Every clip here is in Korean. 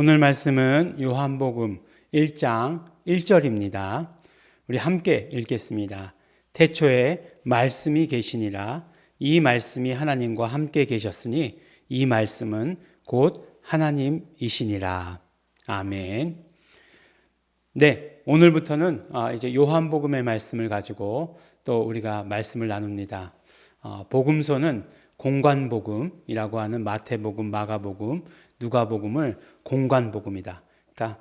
오늘 말씀은 요한복음 1장 1절입니다. 우리 함께 읽겠습니다. 태초에 말씀이 계시니라. 이 말씀이 하나님과 함께 계셨으니 이 말씀은 곧 하나님이시니라. 아멘. 네, 오늘부터는 이제 요한복음의 말씀을 가지고 또 우리가 말씀을 나눕니다. 복음서는 공관복음이라고 하는 마태복음, 마가복음, 누가복음을 공관복음이다. 그러니까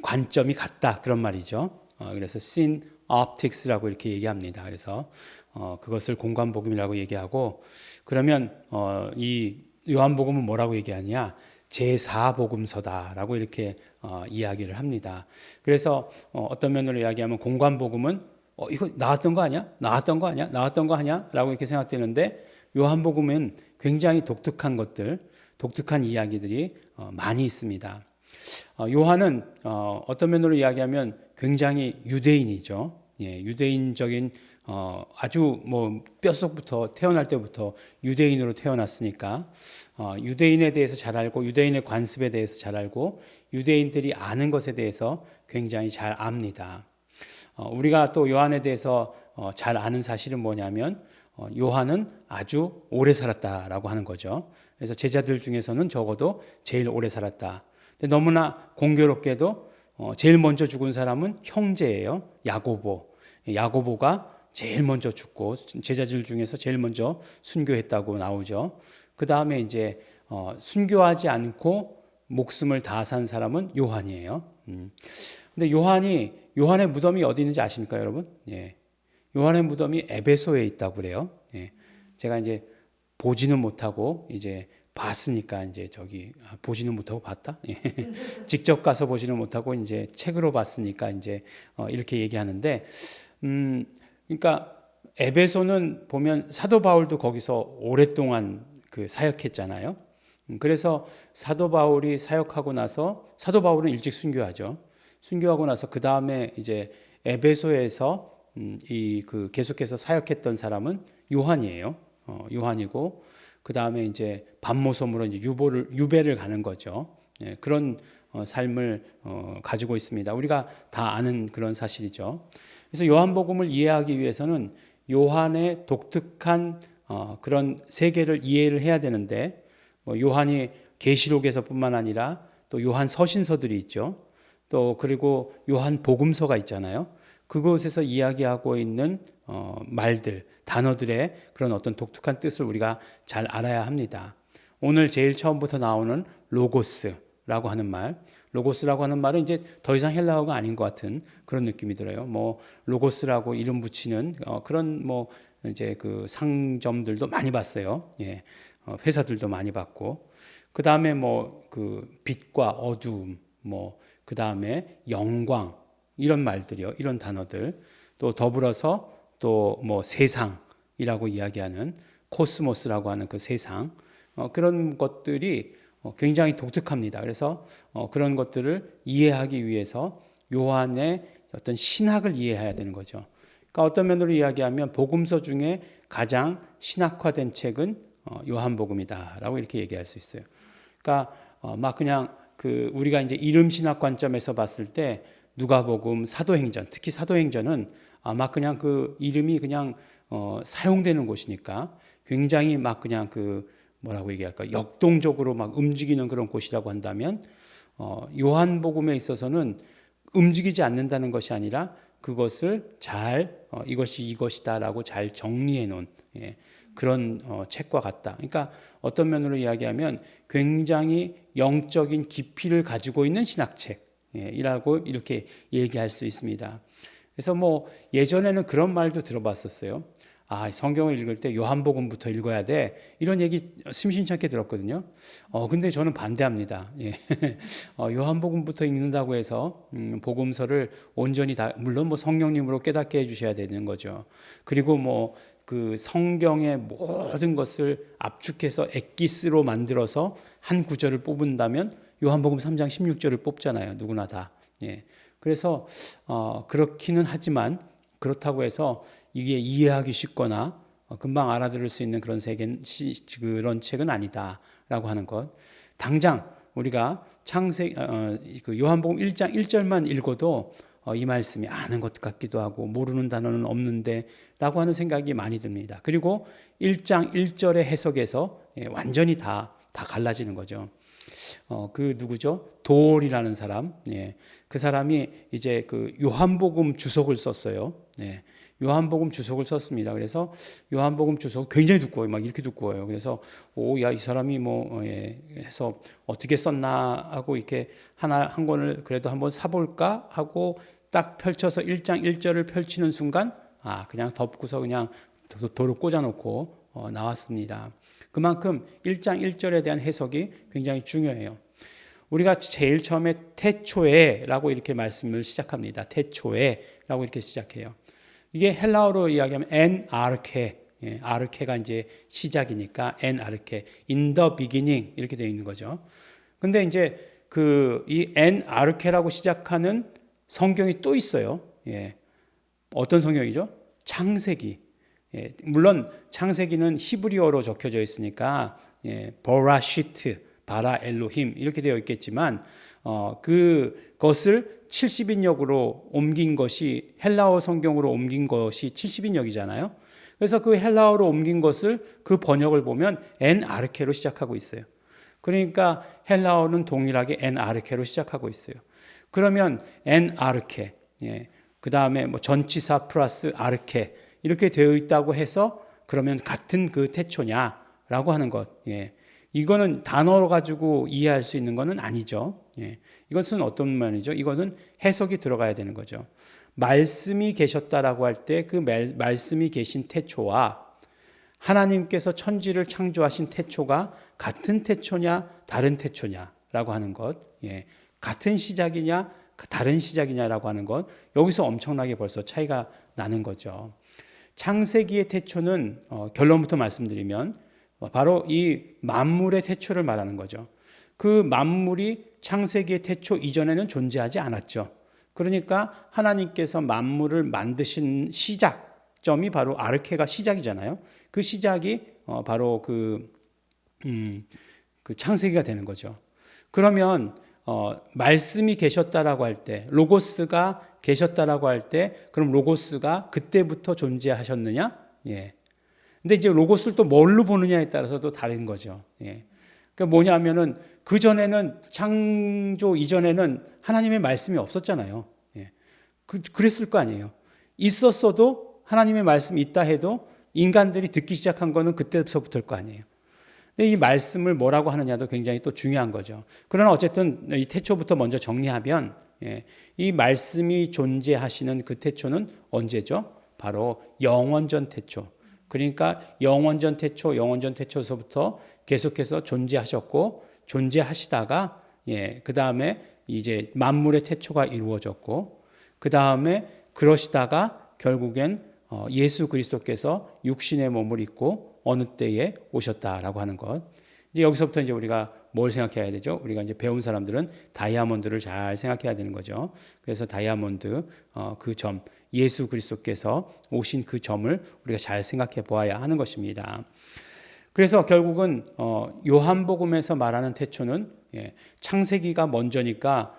관점이 같다 그런 말이죠. 그래서 synoptics라고 이렇게 얘기합니다. 그래서 그것을 공관복음이라고 얘기하고, 그러면 이 요한복음은 뭐라고 얘기하냐? 제4복음서다라고 이렇게 이야기를 합니다. 그래서 어떤 면으로 이야기하면 공관복음은 이거 나왔던 거 아니야? 나왔던 거 아니야? 나왔던 거 아니야? 라고 이렇게 생각되는데, 요한복음은 굉장히 독특한 것들, 독특한 이야기들이 많이 있습니다. 요한은 어떤 면으로 이야기하면 굉장히 유대인이죠. 유대인적인 아주 뭐 뼛속부터 태어날 때부터 유대인으로 태어났으니까 유대인에 대해서 잘 알고, 유대인의 관습에 대해서 잘 알고, 유대인들이 아는 것에 대해서 굉장히 잘 압니다. 우리가 또 요한에 대해서 잘 아는 사실은 뭐냐면 요한은 아주 오래 살았다라고 하는 거죠. 그래서 제자들 중에서는 적어도 제일 오래 살았다. 근데 너무나 공교롭게도 제일 먼저 죽은 사람은 형제예요. 야고보. 야고보가 제일 먼저 죽고 제자들 중에서 제일 먼저 순교했다고 나오죠. 그 다음에 이제 순교하지 않고 목숨을 다 산 사람은 요한이에요. 근데 요한의 무덤이 어디 있는지 아십니까, 여러분? 예. 요한의 무덤이 에베소에 있다고 그래요. 예. 제가 이제 보지는 못하고 이제 봤으니까 이제 보지는 못하고 봤다. 예. 직접 가서 보지는 못하고 이제 책으로 봤으니까 이제 이렇게 얘기하는데, 그러니까 에베소는 보면 사도 바울도 거기서 오랫동안 그 사역했잖아요. 그래서 사도 바울이 사역하고 나서 사도 바울은 일찍 순교하죠. 순교하고 나서 그 다음에 이제 에베소에서 계속해서 사역했던 사람은 요한이에요. 요한이고, 그 다음에 이제 반모섬으로 이제 유배를 가는 거죠. 예, 그런 삶을 가지고 있습니다. 우리가 다 아는 그런 사실이죠. 그래서 요한복음을 이해하기 위해서는 요한의 독특한 그런 세계를 이해를 해야 되는데, 요한이 계시록에서뿐만 아니라 또 요한 서신서들이 있죠. 또 그리고 요한 복음서가 있잖아요. 그곳에서 이야기하고 있는 말들, 단어들의 그런 어떤 독특한 뜻을 우리가 잘 알아야 합니다. 오늘 제일 처음부터 나오는 로고스라고 하는 말, 로고스라고 하는 말은 이제 더 이상 헬라어가 아닌 것 같은 그런 느낌이 들어요. 뭐 로고스라고 이름 붙이는 그런 뭐 이제 그 상점들도 많이 봤어요. 예, 회사들도 많이 봤고, 그 다음에 뭐 그 빛과 어두움, 뭐 그 다음에 영광, 이런 말들이요, 이런 단어들, 또 더불어서 또 뭐 세상이라고 이야기하는 코스모스라고 하는 그 세상, 그런 것들이 굉장히 독특합니다. 그래서 그런 것들을 이해하기 위해서 요한의 어떤 신학을 이해해야 되는 거죠. 그러니까 어떤 면으로 이야기하면 복음서 중에 가장 신학화된 책은 요한복음이다라고 이렇게 얘기할 수 있어요. 그러니까 막 그냥 우리가 이제 이름 신학 관점에서 봤을 때 누가복음, 사도행전, 특히 사도행전은 아마 그냥 그 이름이 그냥 사용되는 곳이니까 굉장히 막 그냥 뭐라고 얘기할까, 역동적으로 막 움직이는 그런 곳이라고 한다면, 요한복음에 있어서는 움직이지 않는다는 것이 아니라 그것을 잘 이것이 이것이다라고 잘 정리해 놓은 그런 책과 같다. 그러니까 어떤 면으로 이야기하면 굉장히 영적인 깊이를 가지고 있는 신학책이라고 이렇게 얘기할 수 있습니다. 그래서 뭐 예전에는 그런 말도 들어봤었어요. 성경을 읽을 때 요한복음부터 읽어야 돼, 이런 얘기 심심찮게 들었거든요. 근데 저는 반대합니다. 예. 요한복음부터 읽는다고 해서 복음서를 온전히 다, 물론 뭐 성령님으로 깨닫게 해주셔야 되는 거죠. 그리고 뭐 그 성경의 모든 것을 압축해서 엑기스로 만들어서 한 구절을 뽑은다면 요한복음 3장 16절을 뽑잖아요. 누구나 다. 예. 그래서 그렇기는 하지만, 그렇다고 해서 이게 이해하기 쉽거나 금방 알아들을 수 있는 그런 책은 아니다라고 하는 것. 당장 우리가 그 요한복음 1장 1절만 읽어도 이 말씀이 아는 것 같기도 하고 모르는 단어는 없는데 라고 하는 생각이 많이 듭니다. 그리고 1장 1절의 해석에서 완전히 다 갈라지는 거죠. 그 누구죠? 도올이라는 사람. 그 사람이 이제 그 요한복음 주석을 썼어요. 요한복음 주석을 썼습니다. 그래서 요한복음 주석 굉장히 두꺼워요. 막 이렇게 두꺼워요. 그래서 야, 이 사람이 해서 어떻게 썼나 하고 이렇게 한 권을 그래도 한번 사볼까 하고 딱 펼쳐서 1장 1절을 펼치는 순간 그냥 덮고서 그냥 도로 꽂아놓고 나왔습니다. 그만큼 1장 1절에 대한 해석이 굉장히 중요해요. 우리가 제일 처음에 태초에라고 이렇게 말씀을 시작합니다. 태초에라고 이렇게 시작해요. 이게 헬라어로 이야기하면 엔 아르케, 아르케가 이제 시작이니까 엔 아르케, in the beginning 이렇게 되어 있는 거죠. 근데 이제 이 엔 아르케라고 시작하는 성경이 또 있어요. 어떤 성경이죠? 창세기. 물론 창세기는 히브리어로 적혀져 있으니까 버라시트, 바라 엘로힘 이렇게 되어 있겠지만 그것을 70인역으로 옮긴 것이 헬라어 성경으로 옮긴 것이 70인역이잖아요. 그래서 그 헬라어로 옮긴 것을 그 번역을 보면 엔 아르케로 시작하고 있어요. 그러니까 헬라어는 동일하게 엔 아르케로 시작하고 있어요. 그러면 엔 아르케, 그 다음에 뭐 전치사 플러스 아르케 이렇게 되어 있다고 해서 그러면 같은 그 태초냐라고 하는 것. 이거는 단어로 가지고 이해할 수 있는 것은 아니죠. 이것은 어떤 말이죠? 이거는 해석이 들어가야 되는 거죠. 말씀이 계셨다라고 할 때 그 말씀이 계신 태초와 하나님께서 천지를 창조하신 태초가 같은 태초냐 다른 태초냐라고 하는 것. 같은 시작이냐 다른 시작이냐라고 하는 것. 여기서 엄청나게 벌써 차이가 나는 거죠. 창세기의 태초는 결론부터 말씀드리면 바로 이 만물의 태초를 말하는 거죠. 그 만물이 창세기의 태초 이전에는 존재하지 않았죠. 그러니까 하나님께서 만물을 만드신 시작점이 바로 아르케가 시작이잖아요. 그 시작이 바로 그 창세기가 되는 거죠. 그러면 말씀이 계셨다라고 할 때, 로고스가 계셨다라고 할 때, 그럼 로고스가 그때부터 존재하셨느냐? 근데 이제 로고스를 또 뭘로 보느냐에 따라서 또 다른 거죠. 그러니까 뭐냐면은 그 전에는 창조 이전에는 하나님의 말씀이 없었잖아요. 그랬을 거 아니에요. 있었어도 하나님의 말씀이 있다 해도 인간들이 듣기 시작한 거는 그때서부터일 거 아니에요. 근데 이 말씀을 뭐라고 하느냐도 굉장히 또 중요한 거죠. 그러나 어쨌든 이 태초부터 먼저 정리하면 이 말씀이 존재하시는 그 태초는 언제죠? 바로 영원전 태초. 그러니까 영원전 태초서부터 계속해서 존재하셨고 존재하시다가 그 다음에 이제 만물의 태초가 이루어졌고 그 다음에 그러시다가 결국엔 예수 그리스도께서 육신의 몸을 입고 어느 때에 오셨다라고 하는 것. 이제 여기서부터 이제 우리가 뭘 생각해야 되죠? 우리가 이제 배운 사람들은 다이아몬드를 잘 생각해야 되는 거죠. 그래서 다이아몬드 그 점, 예수 그리스도께서 오신 그 점을 우리가 잘 생각해 보아야 하는 것입니다. 그래서 결국은 요한복음에서 말하는 태초는 창세기가 먼저니까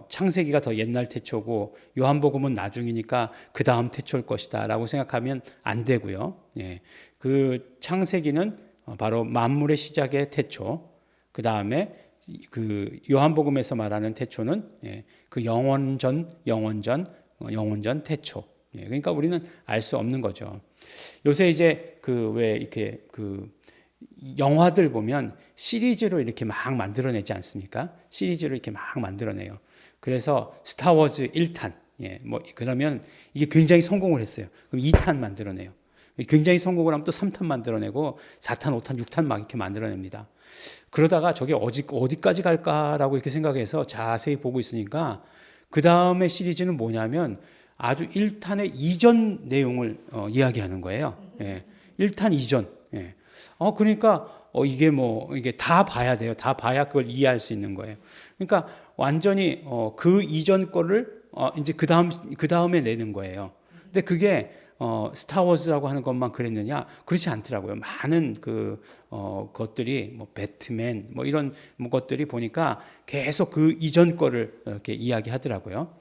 창세기가 더 옛날 태초고 요한복음은 나중이니까 그 다음 태초일 것이다라고 생각하면 안 되고요. 그 창세기는 바로 만물의 시작의 태초. 그 다음에 그 요한복음에서 말하는 태초는 그 영원전 태초. 그러니까 우리는 알 수 없는 거죠. 요새 이제 왜 이렇게 영화들 보면 시리즈로 이렇게 막 만들어내지 않습니까? 시리즈로 이렇게 막 만들어내요. 그래서 스타워즈 1탄, 그러면 이게 굉장히 성공을 했어요. 그럼 2탄 만들어내요. 굉장히 성공을 하면 또 3탄 만들어내고 4탄, 5탄, 6탄 막 이렇게 만들어냅니다. 그러다가 저게 어디까지 갈까라고 이렇게 생각해서 자세히 보고 있으니까 그 다음에 시리즈는 뭐냐면 아주 1탄의 이전 내용을 이야기하는 거예요. 1탄 이전. 그러니까 이게 다 봐야 돼요. 다 봐야 그걸 이해할 수 있는 거예요. 그러니까 완전히 그 이전 거를 이제 그 다음에 내는 거예요. 근데 그게 스타워즈라고 하는 것만 그랬느냐? 그렇지 않더라고요. 많은 것들이 뭐 배트맨 뭐 이런 것들이 보니까 계속 그 이전 거를 이렇게 이야기하더라고요.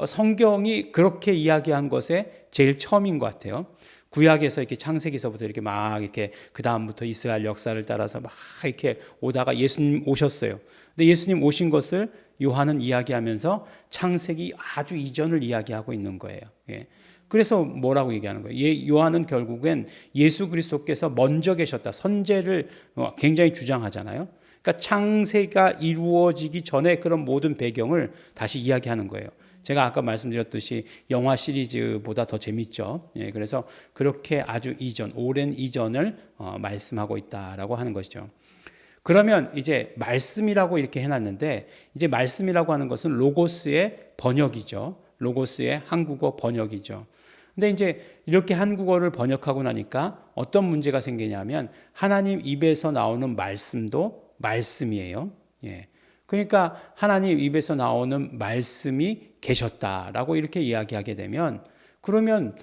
성경이 그렇게 이야기한 것에 제일 처음인 것 같아요. 구약에서 이렇게 창세기서부터 이렇게 막 이렇게 그 다음부터 이스라엘 역사를 따라서 막 이렇게 오다가 예수님 오셨어요. 근데 예수님 오신 것을 요한은 이야기하면서 창세기 아주 이전을 이야기하고 있는 거예요. 예. 그래서 뭐라고 얘기하는 거예요? 요한은 결국엔 예수 그리스도께서 먼저 계셨다. 선제를 굉장히 주장하잖아요. 그러니까 창세가 이루어지기 전에 그런 모든 배경을 다시 이야기하는 거예요. 제가 아까 말씀드렸듯이 영화 시리즈보다 더 재밌죠. 예, 그래서 그렇게 아주 이전, 오랜 이전을 말씀하고 있다라고 하는 것이죠. 그러면 이제 말씀이라고 이렇게 해놨는데, 이제 말씀이라고 하는 것은 로고스의 번역이죠. 로고스의 한국어 번역이죠. 근데 이제 이렇게 한국어를 번역하고 나니까 어떤 문제가 생기냐면, 하나님 입에서 나오는 말씀도 말씀이에요. 예. 그러니까 하나님 입에서 나오는 말씀이 계셨다라고 이렇게 이야기하게 되면, 그러면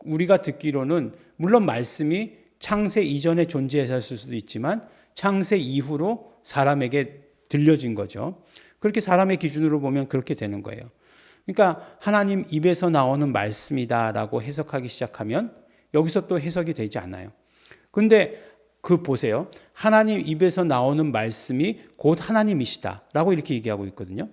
우리가 듣기로는 물론 말씀이 창세 이전에 존재했을 수도 있지만 창세 이후로 사람에게 들려진 거죠. 그렇게 사람의 기준으로 보면 그렇게 되는 거예요. 그러니까 하나님 입에서 나오는 말씀이다라고 해석하기 시작하면 여기서 또 해석이 되지 않아요. 근데 보세요. 하나님 입에서 나오는 말씀이 곧 하나님이시다라고 이렇게 얘기하고 있거든요.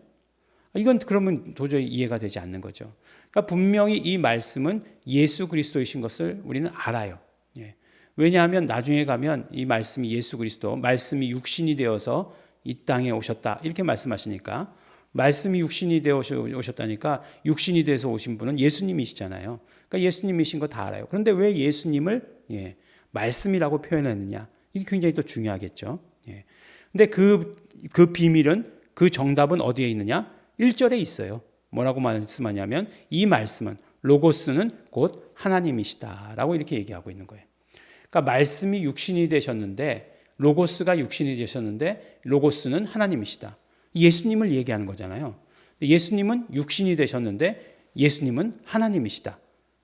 이건 그러면 도저히 이해가 되지 않는 거죠. 그러니까 분명히 이 말씀은 예수 그리스도이신 것을 우리는 알아요. 예. 왜냐하면 나중에 가면 이 말씀이 예수 그리스도, 말씀이 육신이 되어서 이 땅에 오셨다 이렇게 말씀하시니까, 말씀이 육신이 되어 오셨다니까 육신이 되어서 오신 분은 예수님이시잖아요. 그러니까 예수님이신 거 다 알아요. 그런데 왜 예수님을 말씀이라고 표현했느냐? 이게 굉장히 또 중요하겠죠. 근데 그 비밀은, 그 정답은 어디에 있느냐? 1절에 있어요. 뭐라고 말씀하냐면 이 말씀은, 로고스는 곧 하나님이시다라고 이렇게 얘기하고 있는 거예요. 그러니까 말씀이 육신이 되셨는데, 로고스가 육신이 되셨는데 로고스는 하나님이시다. 예수님을 얘기하는 거잖아요. 예수님은 육신이 되셨는데 예수님은 하나님이시다.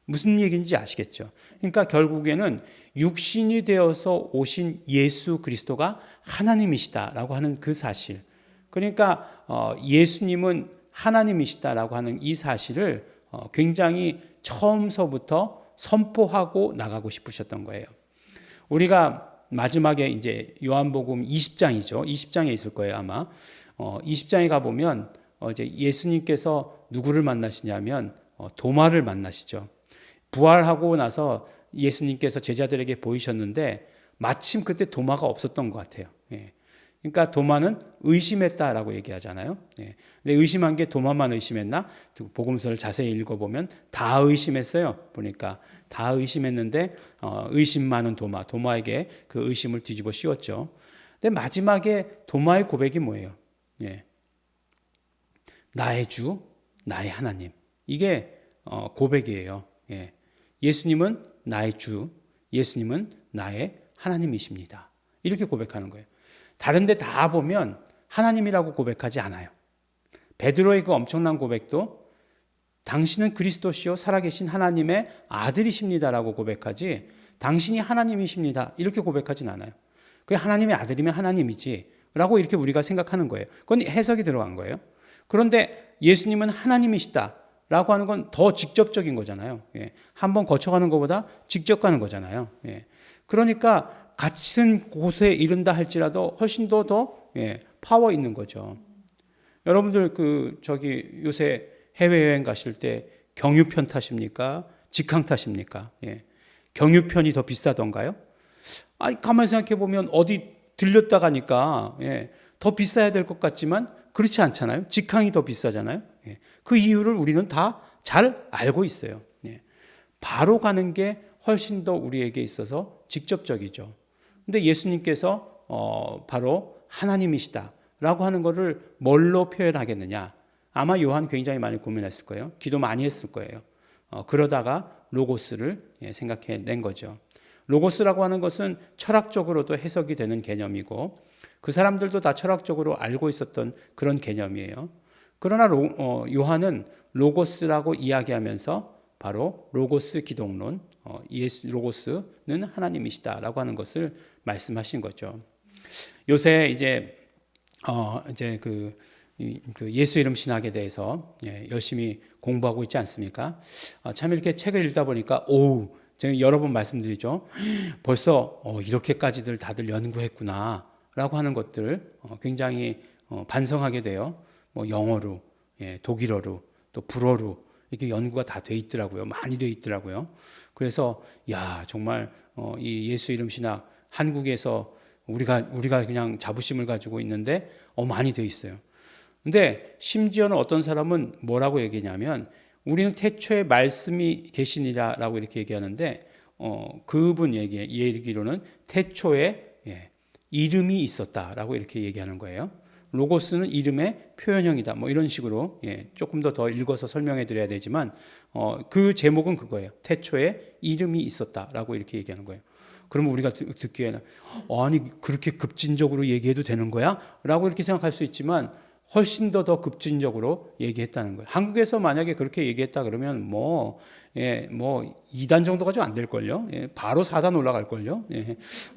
무슨 얘기인지 아시겠죠? 그러니까 결국에는 육신이 되어서 오신 예수 그리스도가 하나님이시다라고 하는 그 사실. 그러니까 예수님은 하나님이시다라고 하는 이 사실을 굉장히 처음서부터 선포하고 나가고 싶으셨던 거예요. 우리가 마지막에 이제 요한복음 20장이죠. 20장에 있을 거예요, 아마. 20장에 가보면 이제 예수님께서 누구를 만나시냐면 도마를 만나시죠. 부활하고 나서 예수님께서 제자들에게 보이셨는데 마침 그때 도마가 없었던 것 같아요. 그러니까 도마는 의심했다라고 얘기하잖아요. 근데 의심한 게 도마만 의심했나? 복음서를 자세히 읽어보면 다 의심했어요. 보니까 다 의심했는데 의심 많은 도마에게 그 의심을 뒤집어 씌웠죠. 근데 마지막에 도마의 고백이 뭐예요? 나의 주, 나의 하나님. 이게 고백이에요. 예수님은 나의 주, 예수님은 나의 하나님이십니다. 이렇게 고백하는 거예요. 다른 데 다 보면 하나님이라고 고백하지 않아요. 베드로의 그 엄청난 고백도 당신은 그리스도시요 살아계신 하나님의 아들이십니다라고 고백하지, 당신이 하나님이십니다 이렇게 고백하진 않아요. 그게 하나님의 아들이면 하나님이지 라고 이렇게 우리가 생각하는 거예요. 그건 해석이 들어간 거예요. 그런데 예수님은 하나님이시다 라고 하는 건 더 직접적인 거잖아요. 한번 거쳐가는 것보다 직접 가는 거잖아요. 그러니까 같은 곳에 이른다 할지라도 훨씬 더 파워 있는 거죠. 여러분들 요새 해외여행 가실 때 경유편 타십니까? 직항 타십니까? 경유편이 더 비싸던가요? 가만히 생각해 보면 어디 들렸다 가니까 더 비싸야 될 것 같지만 그렇지 않잖아요. 직항이 더 비싸잖아요. 그 이유를 우리는 다 잘 알고 있어요. 바로 가는 게 훨씬 더 우리에게 있어서 직접적이죠. 근데 예수님께서 바로 하나님이시다라고 하는 것을 뭘로 표현하겠느냐? 아마 요한 굉장히 많이 고민했을 거예요. 기도 많이 했을 거예요. 그러다가 로고스를 생각해낸 거죠. 로고스라고 하는 것은 철학적으로도 해석이 되는 개념이고 그 사람들도 다 철학적으로 알고 있었던 그런 개념이에요. 그러나 요한은 로고스라고 이야기하면서 바로 로고스 기독론, 예수 로고스는 하나님이시다라고 하는 것을 말씀하신 거죠. 요새 이제 그 예수 이름 신학에 대해서 열심히 공부하고 있지 않습니까? 참 이렇게 책을 읽다 보니까 제가 여러 번 말씀드리죠. 벌써 이렇게까지들 다들 연구했구나 라고 하는 것들 굉장히 반성하게 돼요. 뭐 영어로, 독일어로, 또 불어로 이렇게 연구가 다 돼 있더라고요. 많이 돼 있더라고요. 그래서 정말 이 예수 이름 신학 한국에서 우리가 그냥 자부심을 가지고 있는데 많이 돼 있어요. 근데 심지어는 어떤 사람은 뭐라고 얘기냐면 우리는 태초에 말씀이 계시니라라고 이렇게 얘기하는데 그분 얘기로는 태초에 이름이 있었다라고 이렇게 얘기하는 거예요. 로고스는 이름의 표현형이다. 뭐 이런 식으로 조금 더 읽어서 설명해 드려야 되지만 그 제목은 그거예요. 태초에 이름이 있었다라고 이렇게 얘기하는 거예요. 그러면 우리가 듣기에는 아니 그렇게 급진적으로 얘기해도 되는 거야? 라고 이렇게 생각할 수 있지만 훨씬 더 급진적으로 얘기했다는 거예요. 한국에서 만약에 그렇게 얘기했다 그러면 뭐 2단 정도 가지고 안 될걸요. 바로 4단 올라갈걸요.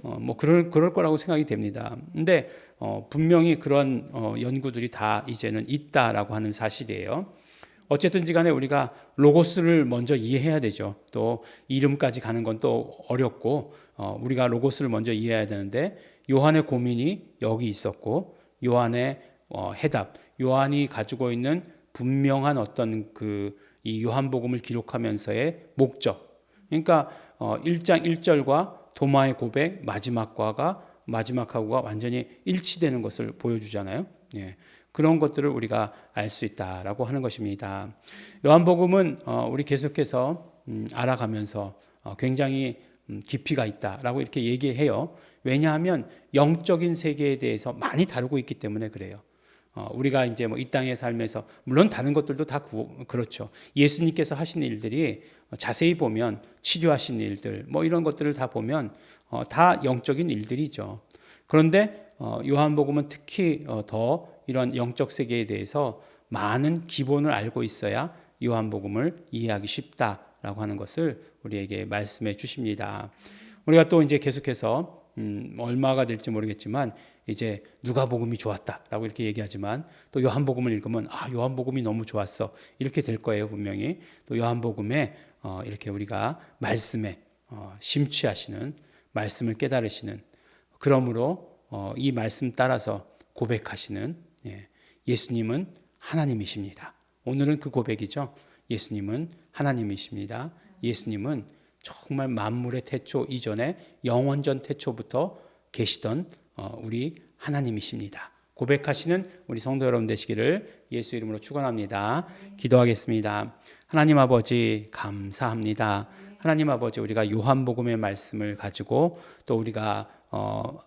뭐 그럴 거라고 생각이 됩니다. 근데 분명히 그런 연구들이 다 이제는 있다라고 하는 사실이에요. 어쨌든지 간에 우리가 로고스를 먼저 이해해야 되죠. 또 이름까지 가는 건 또 어렵고 우리가 로고스를 먼저 이해해야 되는데 요한의 고민이 여기 있었고 요한의 해답, 요한이 가지고 있는 분명한 어떤 이 요한복음을 기록하면서의 목적. 그러니까 1장 1절과 도마의 고백 마지막하고가 완전히 일치되는 것을 보여주잖아요. 그런 것들을 우리가 알 수 있다라고 하는 것입니다. 요한복음은 우리 계속해서 알아가면서 굉장히 깊이가 있다라고 이렇게 얘기해요. 왜냐하면 영적인 세계에 대해서 많이 다루고 있기 때문에 그래요. 우리가 이제 이 땅의 삶에서 물론 다른 것들도 다 그렇죠. 예수님께서 하신 일들이 자세히 보면 치료하신 일들 뭐 이런 것들을 다 보면 다 영적인 일들이죠. 그런데 요한복음은 특히 더 이런 영적 세계에 대해서 많은 기본을 알고 있어야 요한복음을 이해하기 쉽다라고 하는 것을 우리에게 말씀해 주십니다. 우리가 또 이제 계속해서 얼마가 될지 모르겠지만 이제 누가복음이 좋았다라고 이렇게 얘기하지만 또 요한복음을 읽으면 요한복음이 너무 좋았어 이렇게 될 거예요. 분명히 또 요한복음에 이렇게 우리가 말씀에 심취하시는 말씀을 깨달으시는 그러므로 이 말씀 따라서 고백하시는 예수님은 하나님이십니다. 오늘은 그 고백이죠. 예수님은 하나님이십니다. 예수님은 정말 만물의 태초 이전에 영원전 태초부터 계시던 우리 하나님이십니다. 고백하시는 우리 성도 여러분 되시기를 예수 이름으로 축원합니다. 기도하겠습니다. 하나님 아버지 감사합니다. 하나님 아버지 우리가 요한복음의 말씀을 가지고 또 우리가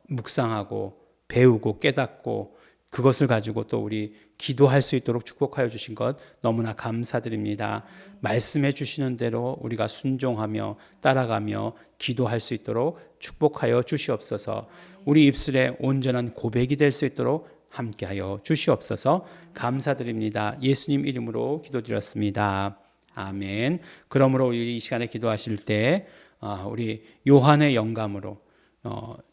묵상하고 배우고 깨닫고 그것을 가지고 또 우리 기도할 수 있도록 축복하여 주신 것 너무나 감사드립니다. 말씀해 주시는 대로 우리가 순종하며 따라가며 기도할 수 있도록 축복하여 주시옵소서. 우리 입술에 온전한 고백이 될 수 있도록 함께하여 주시옵소서. 감사드립니다. 예수님 이름으로 기도드렸습니다. 아멘. 그러므로 우리 이 시간에 기도하실 때 우리 요한의 영감으로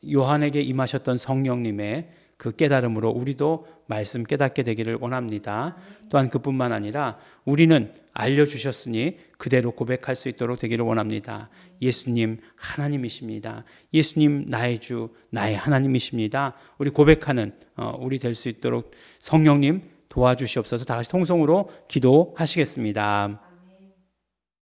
요한에게 임하셨던 성령님의 그 깨달음으로 우리도 말씀 깨닫게 되기를 원합니다. 또한 그뿐만 아니라 우리는 알려주셨으니 그대로 고백할 수 있도록 되기를 원합니다. 예수님 하나님이십니다. 예수님 나의 주 나의 하나님이십니다. 우리 고백하는 우리 될 수 있도록 성령님 도와주시옵소서. 다 같이 통성으로 기도하시겠습니다.